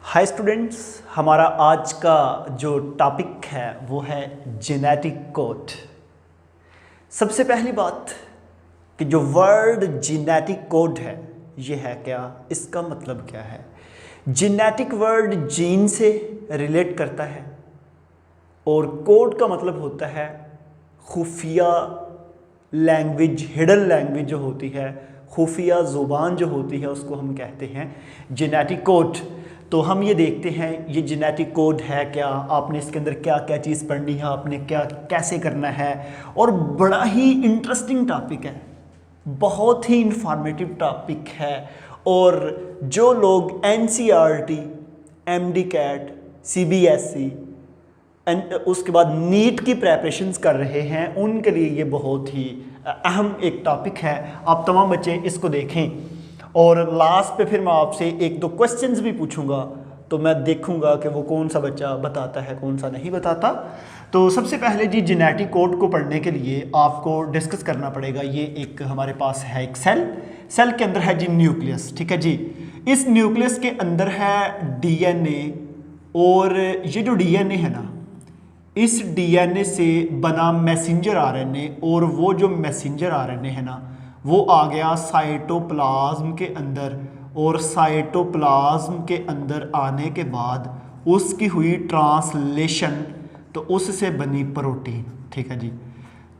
Hi students, हमारा आज का जो टॉपिक है वो है जेनेटिक कोड। सबसे पहली बात कि जो वर्ड जेनेटिक कोड है ये है क्या, इसका मतलब क्या है। जेनेटिक वर्ड जीन से रिलेट करता है और कोड का मतलब होता है खुफिया लैंग्वेज, हिडन लैंग्वेज जो होती है, खुफिया ज़ुबान जो होती है उसको हम कहते हैं जेनेटिक कोड। तो हम ये देखते हैं ये जेनेटिक कोड है क्या, आपने इसके अंदर क्या क्या चीज़ पढ़नी है, आपने क्या कैसे करना है। और बड़ा ही इंटरेस्टिंग टॉपिक है, बहुत ही इंफॉर्मेटिव टॉपिक है। और जो लोग NCERT, MD CAT, CBSE and उसके बाद नीट की प्रेपरेशंस कर रहे हैं उनके लिए ये बहुत ही अहम एक टॉपिक है। आप तमाम बच्चे इसको देखें और लास्ट पे फिर मैं आपसे एक दो क्वेश्चंस भी पूछूंगा, तो मैं देखूंगा कि वो कौन सा बच्चा बताता है कौन सा नहीं बताता। तो सबसे पहले जी जेनेटिक कोड को पढ़ने के लिए आपको डिस्कस करना पड़ेगा। ये एक हमारे पास है एक सेल के अंदर है जी न्यूक्लियस, ठीक है जी। इस न्यूक्लियस के अंदर है DNA और ये जो DNA है ना, इस DNA से बना मैसेंजर RNA और वो जो मैसेंजर RNA है ना वो आ गया साइटोप्लाज्म के अंदर, और साइटोप्लाज्म के अंदर आने के बाद उसकी हुई ट्रांसलेशन, तो उससे बनी प्रोटीन, ठीक है जी।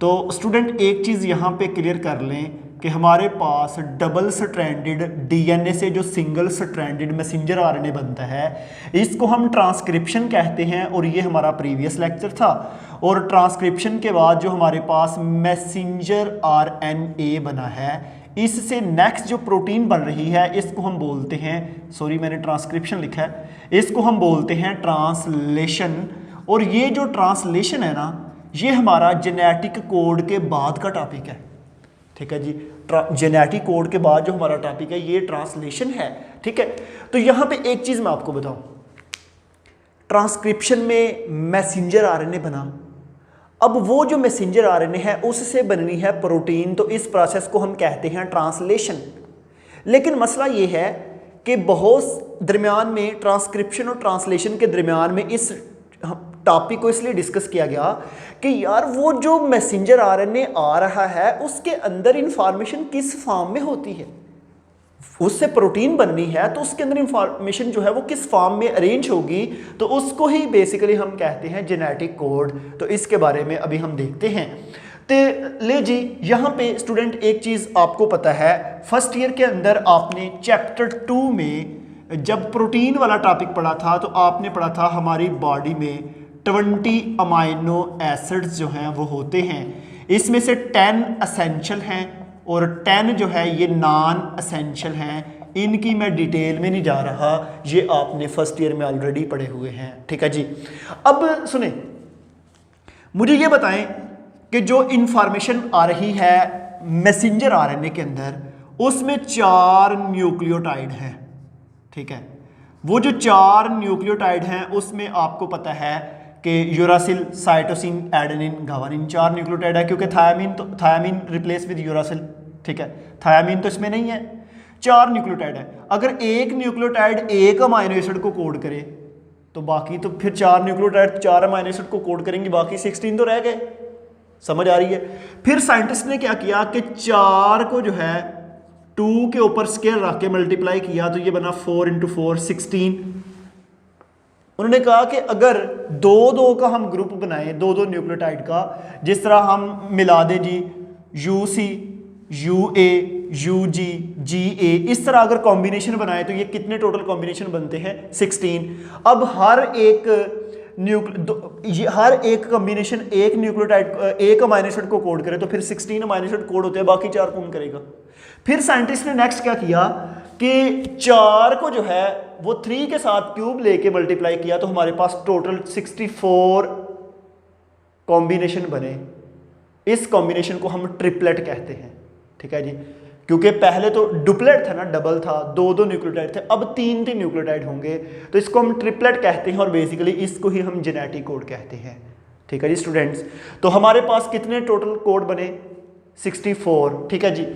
तो स्टूडेंट एक चीज़ यहाँ पे क्लियर कर लें कि हमारे पास डबल स्ट्रैंडेड DNA से जो सिंगल स्ट्रैंडेड मैसेंजर RNA बनता है इसको हम ट्रांसक्रिप्शन कहते हैं, और ये हमारा प्रीवियस लेक्चर था। और ट्रांसक्रिप्शन के बाद जो हमारे पास मैसेंजर RNA बना है, इससे नेक्स्ट जो प्रोटीन बन रही है इसको हम बोलते हैं, सॉरी मैंने ट्रांसक्रिप्शन लिखा है, इसको हम बोलते हैं ट्रांसलेशन। और ये जो ट्रांसलेशन है ना ये हमारा जेनेटिक कोड के बाद का टॉपिक है, ठीक है जी। जेनेटिक कोड के बाद जो हमारा टॉपिक है ये ट्रांसलेशन है, ठीक है। तो यहां पे एक चीज मैं आपको बताऊं, ट्रांसक्रिप्शन में मैसेंजर RNA बना, अब वो जो मैसेंजर RNA है उससे बननी है प्रोटीन, तो इस प्रोसेस को हम कहते हैं ट्रांसलेशन। लेकिन मसला ये है कि बहुत दरमियान में ट्रांसक्रिप्शन और ट्रांसलेशन के दरमियान में इस टॉपिक को इसलिए डिस्कस किया गया कि यार वो जो मैसेंजर RNA आ रहा है उसके अंदर इंफॉर्मेशन किस फॉर्म में होती है, उससे प्रोटीन बननी है तो उसके अंदर इंफॉर्मेशन जो है वो किस फॉर्म में अरेंज होगी, तो उसको ही बेसिकली हम कहते हैं जेनेटिक कोड। तो इसके बारे में अभी हम देखते हैं। तो ले जी यहाँ पे स्टूडेंट एक चीज़ आपको पता है, फर्स्ट ईयर के अंदर आपने चैप्टर 2 में जब प्रोटीन वाला टॉपिक पढ़ा था तो आपने पढ़ा था हमारी बॉडी में 20 अमाइनो एसिड्स जो हैं वो होते हैं, इसमें से 10 असेंशियल हैं और 10 जो है ये नॉन असेंशियल हैं। इनकी मैं डिटेल में नहीं जा रहा, ये आपने फर्स्ट ईयर में ऑलरेडी पढ़े हुए हैं, ठीक है जी। अब सुने, मुझे ये बताएं कि जो इंफॉर्मेशन आ रही है मैसेंजर RNA के अंदर उसमें 4 न्यूक्लियोटाइड हैं, ठीक है। वो जो 4 न्यूक्लियोटाइड हैं उसमें आपको पता है कि uracil, cytosine, adenine, guanine 4 nucleotide है, क्योंकि थायामीन रिप्लेस विद यूरासिल, ठीक है। थायामीन तो इसमें नहीं है, 4 न्यूक्लियोटाइड है। अगर एक न्यूक्लियोटाइड एक अमाइनो एसिड को कोड करे तो बाकी तो फिर 4 न्यूक्लियोटाइड 4 अमाइनो एसिड को कोड करेंगे, बाकी 16 तो रह गए। समझ आ रही है। फिर साइंटिस्ट ने क्या किया कि 4 को जो है 2 के ऊपर स्केल रख के मल्टीप्लाई किया तो ये बना 4 × 4 16। उन्होंने कहा कि अगर 2-2 का हम ग्रुप बनाएं, 2-2 न्यूक्लियोटाइड का, जिस तरह हम मिला दें जी UC, UA, UG, GA, इस तरह अगर कॉम्बिनेशन बनाए तो ये कितने टोटल कॉम्बिनेशन बनते हैं 16। अब हर एक कॉम्बिनेशन एक न्यूक्लियोटाइड एक अमाइनो एसिड को कोड करे तो फिर 16 अमाइनो एसिड कोड होते हैं, बाकी 4 कौन करेगा। फिर साइंटिस्ट ने नेक्स्ट क्या किया कि 4 को जो है वो 3 के साथ क्यूब लेके मल्टीप्लाई किया तो हमारे पास टोटल 64 कॉम्बिनेशन बने। इस कॉम्बिनेशन को हम ट्रिपलेट कहते हैं, ठीक है जी। क्योंकि पहले तो डुप्लेट था ना, डबल था, 2-2 न्यूक्लियोटाइड थे, अब 3-3 न्यूक्लियोटाइड होंगे, तो इसको हम ट्रिपलेट कहते हैं और बेसिकली इसको ही हम जेनेटिक कोड कहते हैं, ठीक है जी स्टूडेंट्स। तो हमारे पास कितने टोटल कोड बने 64, ठीक है जी।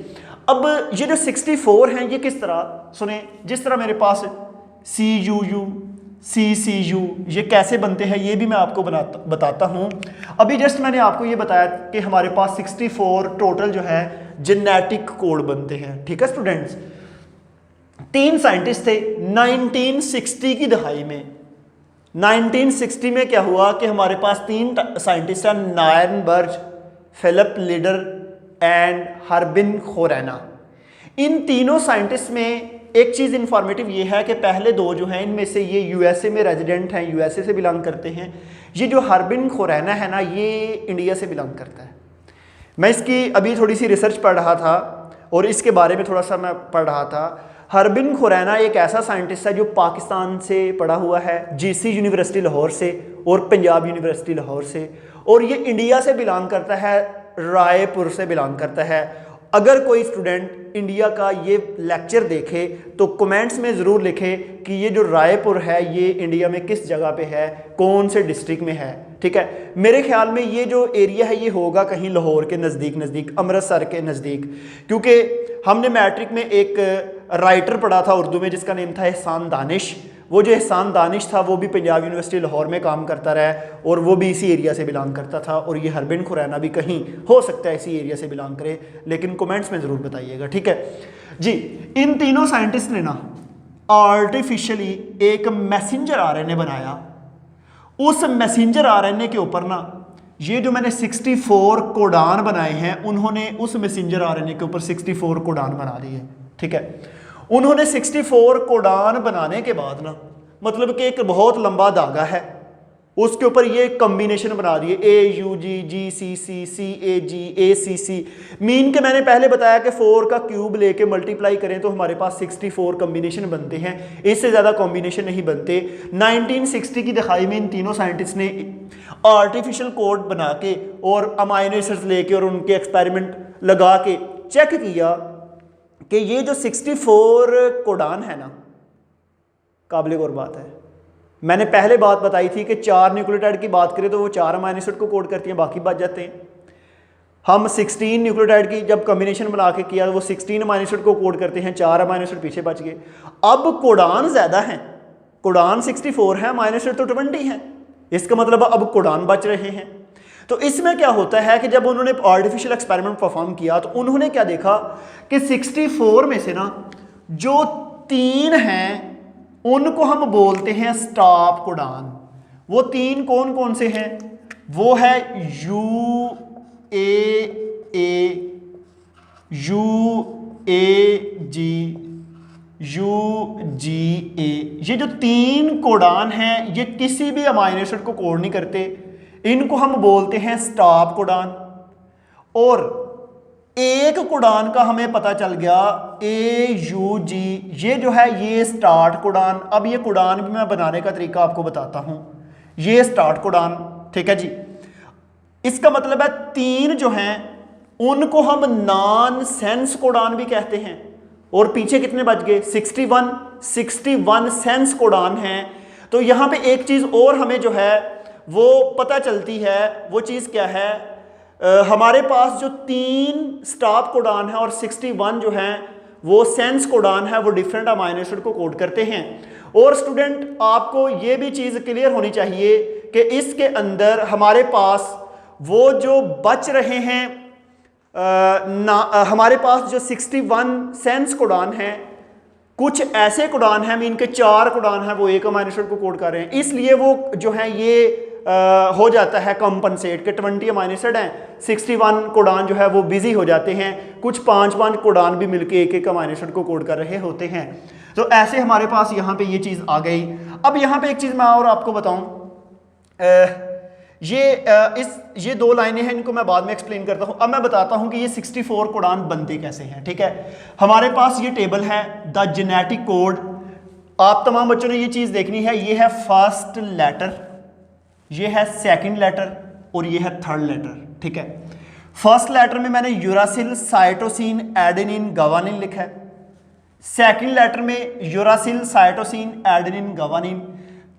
अब ये जो 64 हैं ये किस तरह सुने, जिस तरह मेरे पास CUU CCU, ये कैसे बनते हैं ये भी मैं आपको बताता हूँ। अभी जस्ट मैंने आपको ये बताया कि हमारे पास 64 टोटल जो है जेनेटिक कोड बनते हैं, ठीक है स्टूडेंट्स। 3 साइंटिस्ट थे 1960 की दहाई में। 1960 में क्या हुआ कि हमारे पास 3 साइंटिस्ट हैं, नायरनबर्ग, फिलिप लीडर एंड हर्बिन खोरैना। इन तीनों साइंटिस्ट में एक चीज़ इंफॉर्मेटिव ये है कि पहले 2 जो हैं इनमें से ये यूएसए में रेजिडेंट हैं, यूएसए से बिलोंग करते हैं। ये जो हर्बिन खोरैना है ना, ये इंडिया से बिलोंग करता है। मैं इसकी अभी थोड़ी सी रिसर्च पढ़ रहा था और इसके बारे में थोड़ा सा मैं पढ़ रहा था। हर्बिन खोरैना एक ऐसा साइंटिस्ट है जो पाकिस्तान से पढ़ा हुआ है, जीसी यूनिवर्सिटी लाहौर से और पंजाब यूनिवर्सिटी लाहौर से, और ये इंडिया से बिलोंग करता है, रायपुर से बिलोंग करता है। अगर कोई स्टूडेंट इंडिया का ये लेक्चर देखे तो कमेंट्स में ज़रूर लिखे कि ये जो रायपुर है ये इंडिया में किस जगह पे है, कौन से डिस्ट्रिक्ट में है, ठीक है। मेरे ख्याल में ये जो एरिया है ये होगा कहीं लाहौर के नज़दीक, अमृतसर के नज़दीक, क्योंकि हमने मैट्रिक में एक राइटर पढ़ा था उर्दू में जिसका नेम था एहसान दानिश। वो जो एहसान दानिश था वो भी पंजाब यूनिवर्सिटी लाहौर में काम करता रहा और वो भी इसी एरिया से बिलोंग करता था, और ये हर्बिन खुरैना भी कहीं हो सकता है इसी एरिया से बिलोंग करे, लेकिन कमेंट्स में ज़रूर बताइएगा, ठीक है जी। इन तीनों साइंटिस्ट ने ना आर्टिफिशियली एक मैसेंजर आरएनए बनाया। उस मैसेंजर आरएनए के ऊपर ना ये जो मैंने 64 कोडान बनाए हैं, उन्होंने उस मैसेंजर आरएनए के ऊपर 64 कोडान बना दिए, ठीक है। उन्होंने 64 कोडान बनाने के बाद ना, मतलब कि एक बहुत लंबा धागा है, उसके ऊपर ये कॉम्बिनेशन बना दिए AUG GCC CAG ACC। Mean के मैंने पहले बताया कि 4 का क्यूब लेके मल्टीप्लाई करें तो हमारे पास 64 कॉम्बिनेशन बनते हैं, इससे ज़्यादा कॉम्बिनेशन नहीं बनते। 1960 की दहाई में इन तीनों साइंटिस्ट ने आर्टिफिशियल कोड बना के और अमाइनो एसिड्स लेके और उनके एक्सपेरिमेंट लगा के चेक किया कि ये जो 64 कोडान है ना, काबिल गौर बात है। मैंने पहले बात बताई थी कि 4 न्यूक्लियोटाइड की बात करें तो वो 4 अमाइनो एसिड को कोड करती हैं, बाकी बच जाते हैं। हम 16 न्यूक्लियोटाइड की जब कॉम्बिनेशन बना के किया वो 16 अमाइनो एसिड को कोड करते हैं, 4 अमाइनो एसिड पीछे बच गए। अब कोडान ज़्यादा हैं, कोडान 64 है, अमाइनो एसिड तो 20 हैं, इसका मतलब अब कोडान बच रहे हैं। तो इसमें क्या होता है कि जब उन्होंने आर्टिफिशियल एक्सपेरिमेंट परफॉर्म किया तो उन्होंने क्या देखा कि 64 में से ना जो 3 हैं उनको हम बोलते हैं स्टॉप कोडान। वो 3 कौन कौन से हैं? वो है UAA, UAG, UGA। ये जो 3 कोडान हैं ये किसी भी अमाइनो एसिड को कोड नहीं करते, इनको हम बोलते हैं स्टॉप कोडान। और एक कोडान का हमें पता चल गया AUG, ये जो है ये स्टार्ट कोडान। अब ये कोडान भी मैं बनाने का तरीका आपको बताता हूं। ये स्टार्ट कोडान, ठीक है जी। इसका मतलब है 3 जो हैं उनको हम नॉन सेंस कोडान भी कहते हैं। और पीछे कितने बच गए? 61 सेंस कोडान हैं। तो यहां पे एक चीज और हमें जो है वो पता चलती है, वो चीज़ क्या है? हमारे पास जो 3 स्टॉप कोडान है और 61 जो हैं वो सेंस कोडान है, वो डिफरेंट अमाइनो एसिड को कोड करते हैं। और स्टूडेंट आपको ये भी चीज़ क्लियर होनी चाहिए कि इसके अंदर हमारे पास वो जो बच रहे हैं हमारे पास जो 61 सेंस कोडान हैं, कुछ ऐसे कोडान हैं मीन के 4 कोडान हैं वो एक अमाइनो एसिड को कोड कर रहे हैं, इसलिए वो जो है ये हो जाता है कंपनसेट के 20 अमाइनो एसिड हैं, 61 कोडान जो है वो बिजी हो जाते हैं, कुछ 5 कोडान भी मिलके एक अमाइनो एसिड को कोड कर रहे होते हैं। तो ऐसे हमारे पास यहाँ पे ये चीज़ आ गई। अब यहाँ पे एक चीज़ मैं और आपको बताऊँ, ये 2 लाइनें हैं, इनको मैं बाद में एक्सप्लेन करता हूँ। अब मैं बताता हूँ कि ये 64 कोडान बनते कैसे हैं, ठीक है। हमारे पास ये टेबल है द जेनेटिक कोड। आप तमाम बच्चों ने ये चीज़ देखनी है। ये है फर्स्ट लेटर, ये है सेकंड लेटर और ये है थर्ड लेटर, ठीक है। फर्स्ट लेटर में मैंने यूरासिल साइटोसिन एडेनिन गवानिन लिखा है। सेकंड लेटर में uracil cytosine adenine guanine.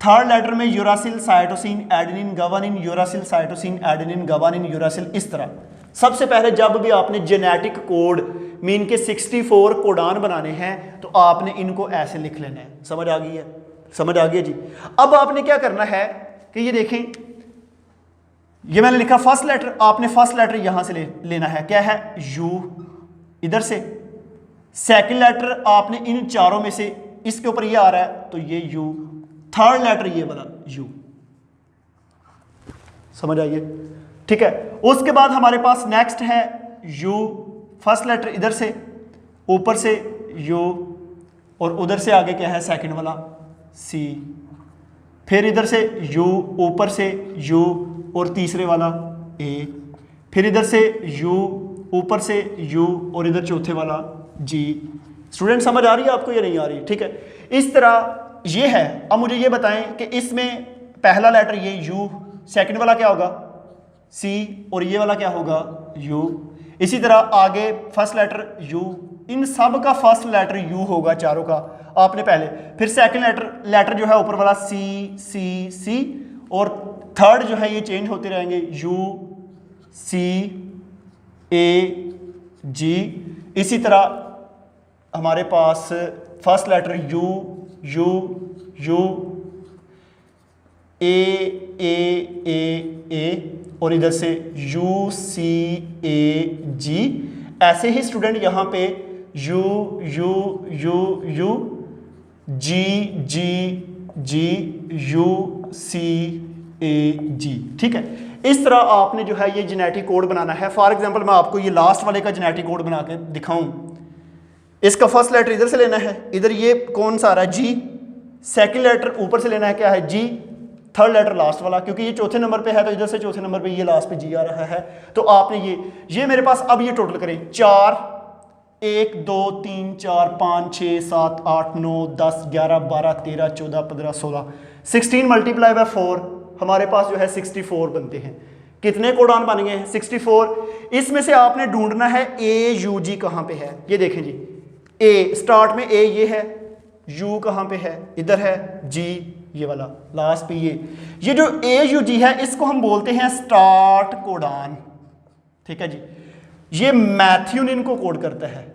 Third letter में uracil cytosine adenine guanine, uracil cytosine adenine guanine, uracil, इस तरह। सबसे पहले जब भी आपने जेनेटिक कोड मीन के 64 कोडान बनाने हैं तो आपने इनको ऐसे लिख लेना है। समझ आ गई है? समझ आ गया जी। अब आपने क्या करना है कि ये देखें, ये मैंने लिखा फर्स्ट लेटर, आपने फर्स्ट लेटर यहां से लेना है, क्या है यू इधर से। सेकंड लेटर आपने इन चारों में से इसके ऊपर ये आ रहा है तो ये यू, थर्ड लेटर ये वाला यू, समझ आइए, ठीक है। उसके बाद हमारे पास नेक्स्ट है यू, फर्स्ट लेटर इधर से, ऊपर से यू, और उधर से आगे क्या है सेकंड वाला सी, फिर इधर से यू, ऊपर से यू और तीसरे वाला ए, फिर इधर से यू, ऊपर से यू और इधर चौथे वाला जी। स्टूडेंट समझ आ रही है आपको या नहीं आ रही? ठीक है, इस तरह ये है। अब मुझे ये बताएं कि इसमें पहला लेटर ये यू, सेकंड वाला क्या होगा सी, और ये वाला क्या होगा यू। इसी तरह आगे फर्स्ट लेटर यू, इन सब का फर्स्ट लेटर यू होगा चारों का आपने पहले, फिर सेकंड लेटर जो है ऊपर वाला सी सी सी, और थर्ड जो है ये चेंज होते रहेंगे यू सी ए जी। इसी तरह हमारे पास first letter U U U A और इधर से यू सी ए जी। ऐसे ही स्टूडेंट यहाँ पे U U U U G G G U C A G, ठीक है। इस तरह आपने जो है ये जेनेटिक कोड बनाना है। फॉर एग्जांपल मैं आपको ये लास्ट वाले का जेनेटिक कोड बना के दिखाऊं। इसका फर्स्ट लेटर इधर से लेना है, इधर ये कौन सा आ रहा है जी, सेकंड लेटर ऊपर से लेना है क्या है जी, थर्ड लेटर लास्ट वाला, क्योंकि ये चौथे नंबर पे है तो इधर से चौथे नंबर पे ये लास्ट पे जी आ रहा है। तो आपने ये मेरे पास, अब ये टोटल करें 4 1 2 3 4 5 6 7 8 9 10 11 12 13 14 15 16 16 मल्टीप्लाई बाय 4 हमारे पास जो है 64 बनते हैं। कितने कोडान बन गए हैं 64। इसमें से आपने ढूंढना है ए यू जी कहाँ पे है। ये देखें जी, ए स्टार्ट में ए ये है, यू कहाँ पे है इधर है, जी ये वाला लास्ट पे ये जो ए यू जी है इसको हम बोलते हैं स्टार्ट कोडान, ठीक है जी। ये मैथ्यूनिन को कोड करता है।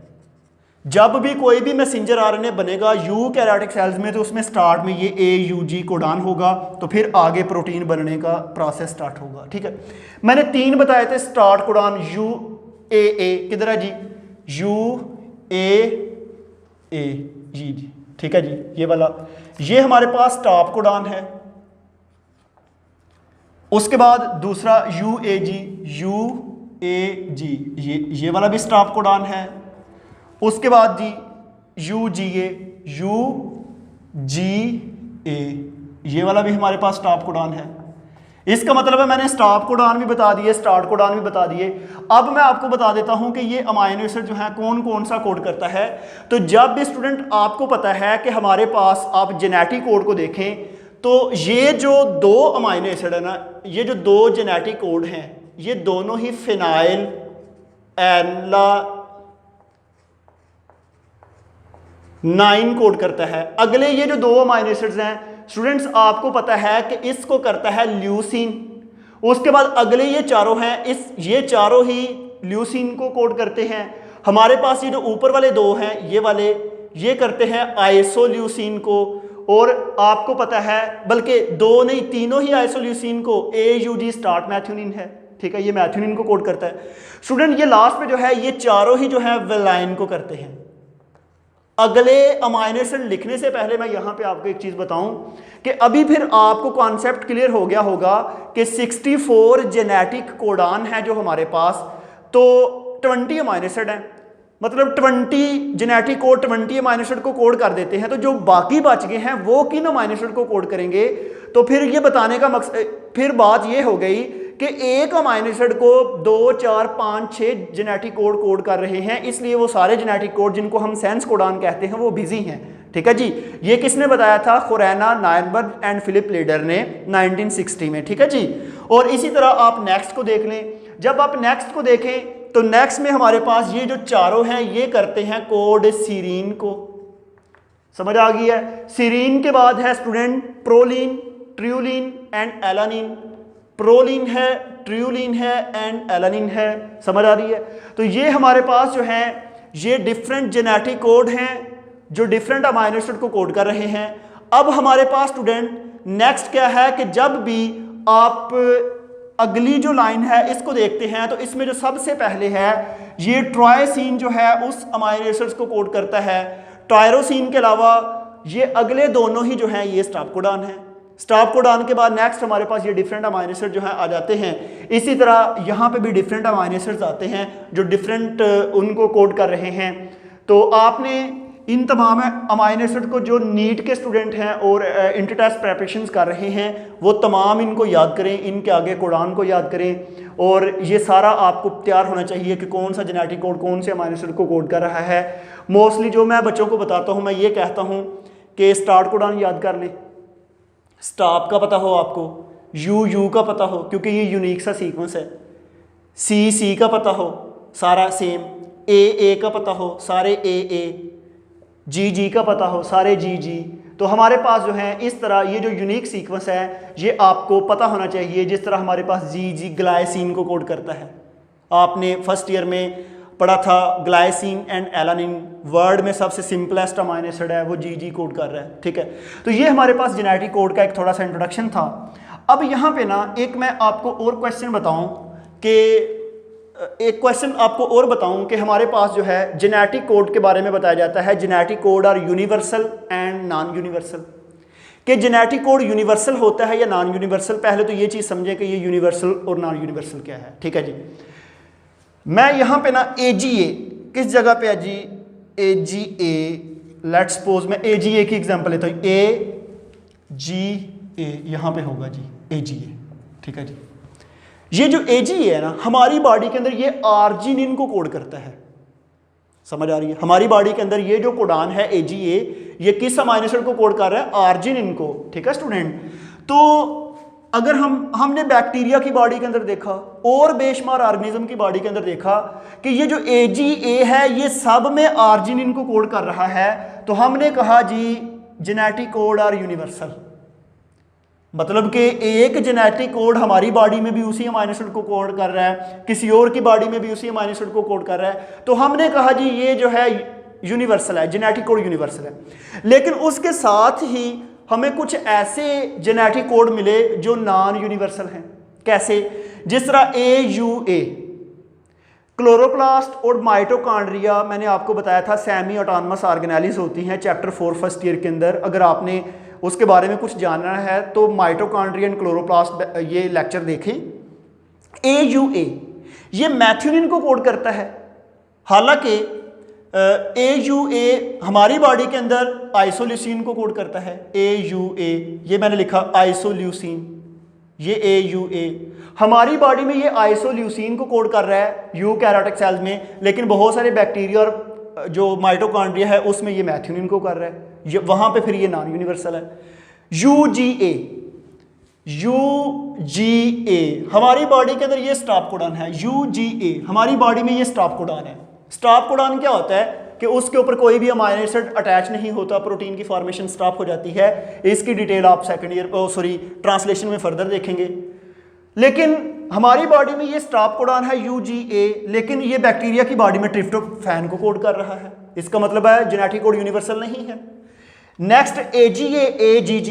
जब भी कोई भी मैसेंजर आरएनए बनेगा यूकैरियोटिक सेल्स में तो उसमें स्टार्ट में ये ए यू जी कोडान होगा, तो फिर आगे प्रोटीन बनने का प्रोसेस स्टार्ट होगा, ठीक है। मैंने 3 बताए थे स्टार्ट कोडान, यू ए किधर है जी, यू ए जी, ठीक है जी, ये वाला। ये हमारे पास स्टॉप कोडान है। उसके बाद दूसरा यू ए जी, ये वाला भी स्टॉप कोडान है। उसके बाद जी यू जी ए, ये वाला भी हमारे पास स्टॉप कोडान है। इसका मतलब है मैंने स्टॉप कोडान भी बता दिए, स्टार्ट कोडान भी बता दिए। अब मैं आपको बता देता हूं कि ये अमाइनो एसिड जो है कौन कौन सा कोड करता है। तो जब भी स्टूडेंट आपको पता है कि हमारे पास आप जेनेटिक कोड को देखें तो ये जो 2 अमाइनो एसिड है ना, ये जो 2 जेनेटिक कोड हैं ये दोनों ही फिनाइल एलानाइन कोड करता है। अगले ये जो 2 अमाइनो एसिड्स हैं स्टूडेंट्स आपको पता है कि इसको करता है ल्यूसीन। उसके बाद अगले ये चारों हैं, ये चारों ही ल्यूसीन को कोड करते हैं। हमारे पास ये जो ऊपर वाले 2 हैं ये वाले, ये करते हैं आइसोल्यूसिन को। और आपको पता है बल्कि 2 नहीं 3 ही आइसोल्यूसिन को AUG स्टार्ट मैथ्यूनिन है, ठीक है, ये मैथ्यूनिन को कोड करता है। स्टूडेंट ये लास्ट में जो है ये चारों ही जो है वेलाइन को करते हैं। अगले अमाइनो एसिड लिखने से पहले मैं यहां पे आपको एक चीज बताऊं कि अभी फिर आपको कॉन्सेप्ट क्लियर हो गया होगा कि 64 जेनेटिक कोडान है जो हमारे पास, तो 20 अमाइनो एसिड है, मतलब 20 जेनेटिक कोड 20 अमाइनो एसिड को कोड कर देते हैं। तो जो बाकी बच गए हैं वो किन अमाइनो एसिड को कोड करेंगे? तो फिर ये बताने का मकसद, फिर बात ये हो गई कि एक अमाइनो एसिड को 2, 4, 5, 6 जेनेटिक कोड कर रहे हैं, इसलिए वो सारे जेनेटिक कोड जिनको हम सेंस कोडान कहते हैं वो बिजी हैं, ठीक है जी। ये किसने बताया था? खुरैना, नायनबर्ग एंड फिलिप लीडर ने 1960 में, ठीक है जी। और इसी तरह आप नेक्स्ट को देख लें। जब आप नेक्स्ट को देखें तो नेक्स्ट में हमारे पास ये जो चारों हैं ये करते हैं कोड सीरीन को, समझ आ गई है। सीरीन के बाद है student proline, threonine and alanine. Proline है, ट्रियोलिन है एंड एलानिन है, समझ आ रही है। तो ये हमारे पास जो है ये डिफरेंट जेनेटिक कोड हैं जो डिफरेंट अमाइनो एसिड को कोड कर रहे हैं। अब हमारे पास स्टूडेंट नेक्स्ट क्या है कि जब भी आप अगली जो लाइन है इसको देखते हैं तो इसमें जो सबसे पहले है ये ट्रायसीन जो है उस अमाइनो एसिड्स को कोड करता है। टायरोसिन के अलावा ये अगले दोनों ही जो हैं ये स्टॉप कोडॉन है। स्टॉप कोडॉन के बाद नेक्स्ट हमारे पास ये डिफरेंट अमाइनो एसिड जो है आ जाते हैं। इसी तरह यहाँ पे भी डिफरेंट अमाइनो एसिड्स आते हैं जो डिफरेंट उनको कोड कर रहे हैं। तो आपने इन तमाम अमाइनो एसिड को जो नीट के स्टूडेंट हैं और इंटर टेस्ट प्रेपरेशंस कर रहे हैं वो तमाम इनको याद करें, इनके आगे कोडान को याद करें और ये सारा आपको तैयार होना चाहिए कि कौन सा जेनेटिक कोड कौन से अमाइनो एसिड को कोड कर रहा है। मोस्टली जो मैं बच्चों को बताता हूँ मैं ये कहता हूँ कि स्टार्ट कोडान याद कर लें, स्टॉप का पता हो आपको, यू का पता हो क्योंकि ये यूनिक सा सीक्वेंस है, सी का पता हो सारा सेम, ए का पता हो सारे ए, जी का पता हो सारे जी। तो हमारे पास जो है इस तरह ये जो यूनिक सीक्वेंस है ये आपको पता होना चाहिए। जिस तरह हमारे पास जी ग्लाइसिन को कोड करता है, आपने फर्स्ट ईयर में पढ़ा था ग्लाइसिन एंड एलानिन, वर्ल्ड में सबसे सिंपलेस्ट अमाइनो एसिड है वो जी कोड कर रहा है, ठीक है। तो ये हमारे पास जेनेटिक कोड का एक थोड़ा सा इंट्रोडक्शन था। अब यहाँ पे ना एक मैं आपको और क्वेश्चन बताऊँ कि हमारे पास जो है जेनेटिक कोड के बारे में बताया जाता है genetic code are universal and non universal, कि जेनेटिक कोड यूनिवर्सल होता है या नॉन यूनिवर्सल। पहले तो ये चीज़ समझें कि ये यूनिवर्सल और नॉन यूनिवर्सल क्या है, ठीक है जी। मैं यहाँ पे ना AGA किस जगह पे है जी, AGA, लेट्स सपोज मैं AGA की एग्जांपल लेता हूँ, AGA यहाँ पे होगा जी AGA, ठीक है जी। ये जो AGA है ना हमारी बॉडी के अंदर ये आर्जिनिन को कोड करता है, समझ आ रही है। हमारी बॉडी के अंदर ये जो कोडान है AGA ये किस अमाइनो एसिड को कोड कर रहा है, आर्जिनिन को, ठीक है स्टूडेंट। तो अगर हमने बैक्टीरिया की बॉडी के अंदर देखा और बेशुमार ऑर्गेनिज्म की बॉडी के अंदर देखा कि ये जो AGA है ये सब में आर्जिनिन को कोड कर रहा है, तो हमने कहा जी जेनेटिक कोड आर यूनिवर्सल, मतलब कि एक जेनेटिक कोड हमारी बॉडी में भी उसी अमाइनो एसिड को कोड कर रहा है, किसी और की बॉडी में भी उसी अमाइनो एसिड को कोड कर रहा है, तो हमने कहा जी ये जो है यूनिवर्सल है, जेनेटिक कोड यूनिवर्सल है। लेकिन उसके साथ ही हमें कुछ ऐसे जेनेटिक कोड मिले जो नॉन यूनिवर्सल हैं। कैसे? जिस तरह AUA, क्लोरोप्लास्ट और माइटोकॉन्ड्रिया मैंने आपको बताया था सेमी ऑटोनमस ऑर्गेनेलिस होती हैं चैप्टर 4 फर्स्ट ईयर के अंदर। अगर आपने उसके बारे में कुछ जानना है तो माइटोकॉन्ड्रिया एंड क्लोरोप्लास्ट ये लेक्चर देखें। AUA ये मैथ्यूनिन को कोड करता है, हालांकि AUA हमारी बॉडी के अंदर आइसोल्यूसिन को कोड करता है। AUA ये मैंने लिखा आइसोल्यूसिन, ये AUA हमारी बॉडी में ये आइसोल्यूसिन को कोड कर रहा है यूकैरियोटिक सेल्स में, लेकिन बहुत सारे बैक्टीरिया और जो माइटोकॉन्ड्रिया है उसमें ये मैथ्यूनिन को कर रहा है, ये वहाँ पे फिर ये नॉन यूनिवर्सल है। UGA हमारी बॉडी के अंदर ये स्टॉप कोडॉन है। UGA हमारी बॉडी में ये स्टॉप कोडॉन है। स्टॉप कोडॉन क्या होता है कि उसके ऊपर कोई भी अमाइनो एसिड अटैच नहीं होता, प्रोटीन की फॉर्मेशन स्टॉप हो जाती है। इसकी डिटेल आप सेकंड ईयर ट्रांसलेशन में फर्दर देखेंगे। लेकिन हमारी बॉडी में ये स्टॉप कोडॉन है UGA, लेकिन ये बैक्टीरिया की बॉडी में ट्रिप्टोफैन को कोड कर रहा है। इसका मतलब है जेनेटिक कोड यूनिवर्सल नहीं है। नेक्स्ट AGA AGG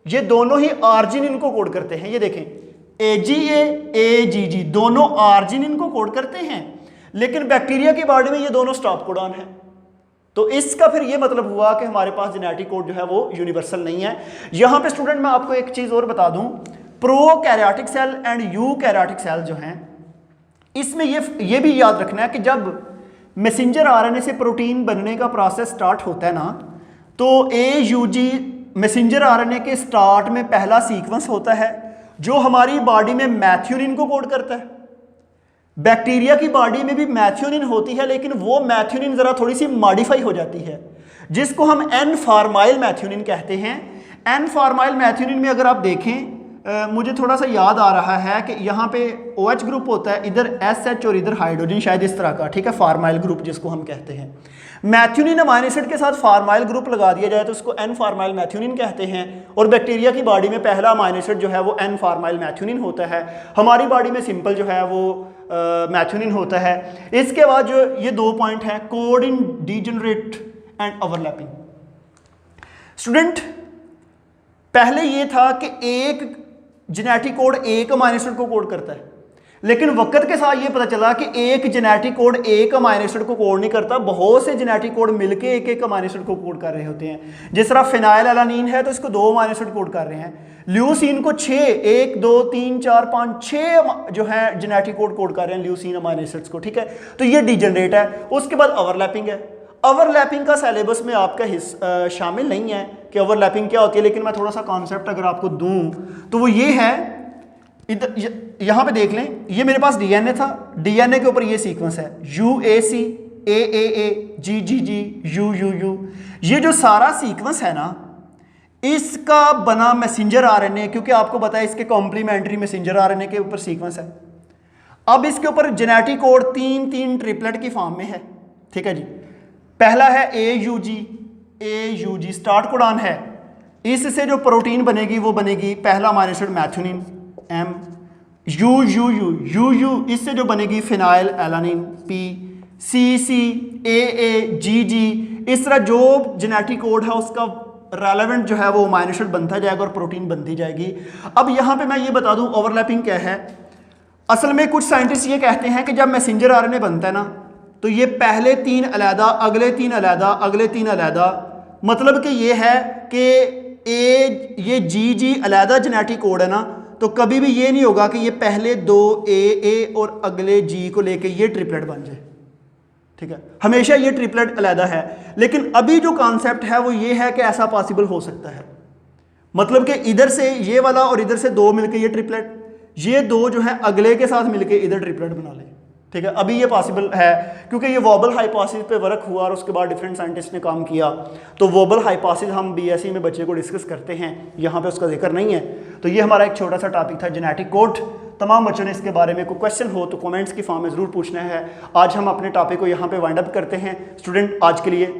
ये दोनों ही आर्जिनिन को कोड करते हैं। ये देखें AGA AGG दोनों आर्जिनिन को कोड करते हैं, लेकिन बैक्टीरिया की बॉडी में ये दोनों स्टॉप कोडॉन है। तो इसका फिर ये मतलब हुआ कि हमारे पास जेनेटिक कोड जो है वो यूनिवर्सल नहीं है। यहां पे स्टूडेंट मैं आपको एक चीज और बता दूं, prokaryotic cell and eukaryotic cell जो हैं इसमें ये भी याद रखना है कि जब मैसेंजर RNA से प्रोटीन बनने का प्रोसेस स्टार्ट होता है ना, तो AUG मैसेंजर RNA के स्टार्ट में पहला सीक्वेंस होता है जो हमारी बॉडी में मैथ्यूनिन को कोड करता है। बैक्टीरिया की बॉडी में भी मैथ्यूनिन होती है, लेकिन वो मैथ्यूनिन ज़रा थोड़ी सी मॉडिफाई हो जाती है, जिसको हम N-फार्माइल मैथ्यूनिन कहते हैं। N-फार्माइल मैथ्यूनिन में अगर आप देखें, मुझे थोड़ा सा याद आ रहा है कि यहाँ पे OH ग्रुप होता है, इधर SH और इधर हाइड्रोजन, शायद इस तरह का, ठीक है, फार्माइल ग्रुप जिसको हम कहते हैं। मैथ्यूनिन अमाइनो एसिड के साथ फार्माइल ग्रुप लगा दिया जाए तो उसको N-फार्माइल मैथ्यूनिन कहते हैं। और बैक्टीरिया की बॉडी में पहला अमाइनो एसिड जो है वो N-फार्माइल मैथ्यूनिन होता है। हमारी बॉडी में सिंपल जो है वो मैथ्यूनिन होता है। इसके बाद जो ये 2 पॉइंट हैं, code in degenerate and overlapping. Student पहले ये था कि एक जेनेटिक कोड एक अमाइनो एसिड को कोड करता है, लेकिन वक्त के साथ ये पता चला कि एक जेनेटिक कोड एक अमाइनो एसिड को कोड नहीं करता, बहुत से जेनेटिक कोड मिलके एक एक अमाइनो एसिड को कोड कर रहे होते हैं। जिस तरह फिनाइल एलानीन है तो इसको 2 अमाइनो एसिड कोड कर रहे हैं, ल्यूसीन को 6, 1 2 3 4 5 6 जो है जेनेटिक कोड कर रहे हैं ल्यूसीन अमाइनो एसिड्स को, ठीक है। तो ये डीजनरेट है। उसके बाद ओवरलैपिंग है। ओवरलैपिंग का सिलेबस में आपका शामिल नहीं है कि ओवरलैपिंग क्या होती है, लेकिन मैं थोड़ा सा कॉन्सेप्ट अगर आपको दूं तो वो ये है, यहां पे देख लें, ये मेरे पास डीएनए था, डीएनए के ऊपर ये सीक्वेंस है UAC AAA GGG UUU। ये जो सारा सीक्वेंस है ना, इसका बना मैसेंजर आरएनए, क्योंकि आपको पता है इसके कॉम्प्लीमेंट्री मैसेंजर आरएनए के ऊपर सीक्वेंस है। अब इसके ऊपर जेनेटिक कोड 3 ट्रिपलेट की फॉर्म में है, ठीक है जी। पहला है AUG स्टार्ट कोडॉन है, इससे जो प्रोटीन बनेगी वो बनेगी पहला अमाइनो एसिड मैथ्योनिन M, UUU इससे जो बनेगी phenyl alanine P, CC AAGG। इस तरह जो जेनेटिक कोड है उसका रेलेवेंट जो है वो अमाइनो एसिड बनता जाएगा और प्रोटीन बनती जाएगी। अब यहाँ पे मैं ये बता दूँ ओवरलैपिंग क्या है। असल में कुछ साइंटिस्ट ये कहते हैं कि जब मैसेंजर आरएनए बनता है ना, तो ये पहले 3 अलहदा, अगले 3 अलहदा, अगले 3 अलहदा, मतलब कि ये है कि ये GG अलहदा जेनेटिक कोड है ना, तो कभी भी ये नहीं होगा कि ये पहले 2 A और अगले G को लेके ये ट्रिपलेट बन जाए, ठीक है। हमेशा ये ट्रिपलेट अलहदा है, लेकिन अभी जो कॉन्सेप्ट है वो ये है कि ऐसा पॉसिबल हो सकता है, मतलब कि इधर से ये वाला और इधर से 2 मिलके ये ट्रिपलेट, ये 2 जो है अगले के साथ मिलके इधर ट्रिपलेट बना ले, ठीक है। अभी ये पॉसिबल है क्योंकि ये वोबल हाइपोथेसिस पे वर्क हुआ और उसके बाद डिफरेंट साइंटिस्ट ने काम किया। तो वोबल हाइपोथेसिस हम BSc में बच्चे को डिस्कस करते हैं, यहाँ पे उसका जिक्र नहीं है। तो ये हमारा एक छोटा सा टॉपिक था जेनेटिक कोड। तमाम बच्चों ने इसके बारे में कोई क्वेश्चन हो तो कमेंट्स की फॉर्म में ज़रूर पूछना है। आज हम अपने टॉपिक को यहाँ पे वाइंड अप करते हैं। स्टूडेंट आज के लिए